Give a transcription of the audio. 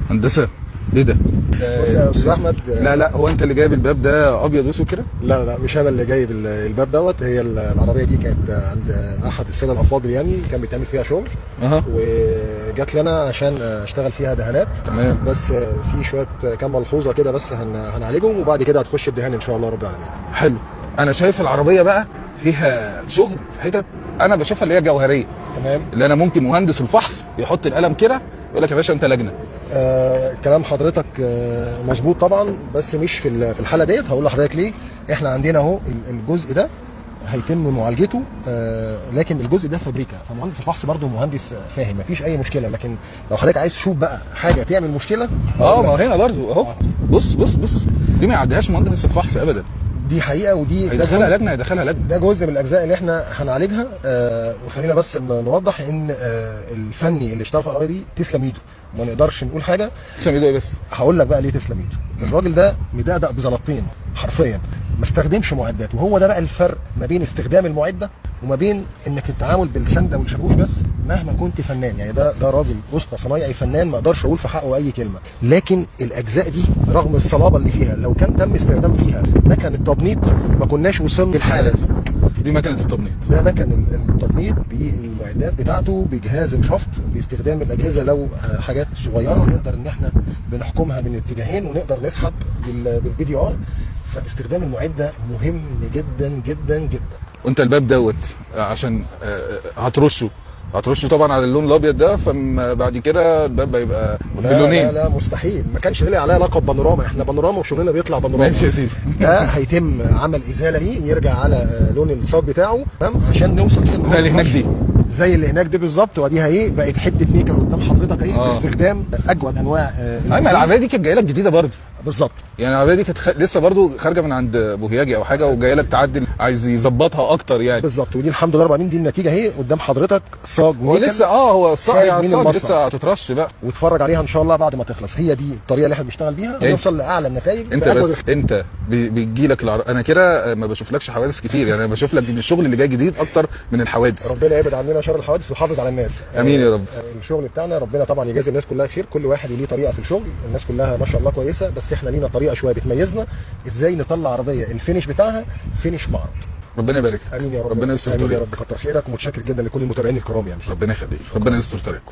هندسه ايه ده؟ بص يا استاذ احمد. لا هو انت اللي جايب الباب ده ابيض واسود كده؟ لا مش انا اللي جايب الباب دوت. هي العربيه دي كانت عند احد الساده الافاضل، يعني كان بيتعمل فيها شغل. وجات لي انا عشان اشتغل فيها دهانات. تمام. بس في شويه كام ملحوظه كده بس هنعالجهم، وبعد كده هتخش الدهان ان شاء الله رب العالمين. حلو. انا شايف العربيه بقى فيها شغل في حتت انا بشوفها اللي هي جوهريه. تمام. اللي انا ممكن مهندس الفحص يحط القلم كده يقول لك يا باشا انت لجنه. كلام حضرتك مظبوط طبعا، بس مش في الحاله ديت. هقول لحضرتك ليه. احنا عندنا اهو الجزء ده هيتم معالجته، لكن الجزء ده فابريكا، فمهندس الفحص برضه مهندس فاهم، مفيش اي مشكله. لكن لو حضرتك عايز تشوف بقى حاجه تعمل مشكله، ما هنا برضه اهو. بص دي ما يعديهاش مهندس الفحص ابدا. دي حقيقه، ودي هيدخلها لجنه. ده جزء من الاجزاء اللي احنا هنعالجها. وخلينا بس نوضح ان الفني اللي اشتغل في العربيه دي تسلم ايده، ما نقدرش نقول حاجه. تسلم ايده ايه بس؟ هقول لك بقى ليه تسلم ايده. الراجل ده مدقدق بزلطتين حرفيا، ما استخدمش معدات. وهو ده بقى الفرق ما بين استخدام المعده وما بين انك التعامل بالسنده والشاكوش بس مهما كنت فنان. يعني ده راجل وسطى صنايعي فنان، ما اقدرش اقول في حقه اي كلمه. لكن الاجزاء دي رغم الصلابه اللي فيها، لو كان تم استخدام فيها مكن التبنيط ما كناش وصلنا للحاله دي. دي مكنه التبنيط. ده مكن التبنيط بالمعدات بتاعته، بجهاز الشفط، باستخدام الاجهزه. لو حاجات صغيره نقدر ان احنا بنحكمها من اتجاهين ونقدر نسحب بالبي دي ار. فاستخدام المعده مهم جدا جدا جدا. وانت الباب دوت عشان هترشه طبعا على اللون الابيض ده، فبعد كده الباب هيبقى بلونين. لا مستحيل. ما كانش ليه عليها لقب بانوراما. احنا بانوراما وشغلنا بيطلع بانوراما. ماشي يا سيدي. ده هيتم عمل ازاله ليه يرجع على لون الصاج بتاعه، تمام، عشان نوصل زي اللي هناك دي. زي اللي هناك دي بالظبط. وديها ايه بقت حته نيكل قدام حضرتك ايه. باستخدام اجود انواع ما العربيه دي كانت جايه لك جديده برضه. بالظبط. يعني العربيه دي كانت لسه برضه خارجه من عند بوهياجي او حاجه، وجايه لك تعدل، عايز يظبطها اكتر يعني. بالظبط. ودي الحمد لله رب العالمين دي النتيجه اهي قدام حضرتك. صاج هو لسه هو الصاج لسه هتترش بقى، واتفرج عليها ان شاء الله بعد ما تخلص. هي دي الطريقه اللي احنا بنشتغل بيها ونوصل لاعلى النتائج. انت بيجي لك انا كده ما بشوفلكش حوادث كتير. يعني انا بشوف لك الشغل اللي جاي جديد اكتر من الحوادث. ربنا يبعد عننا شر الحوادث ويحافظ على الناس. امين يا رب. الشغل بتاعنا ربنا طبعا يجازي الناس كلها خير. كل واحد وليه طريقه في الشغل. الناس كلها ما شاء الله كويسه، بس احنا لينا طريقه شويه بتميزنا ازاي نطلع عربيه الفينش بتاعها فينش معرض. ربنا يبارك. امين يا رب. ربنا يستر طريقك. امين يا رب. كتر خيرك ومتشكر جدا لكل المتابعين الكرام يعني. ربنا يخليك. ربنا يستر طريقكم.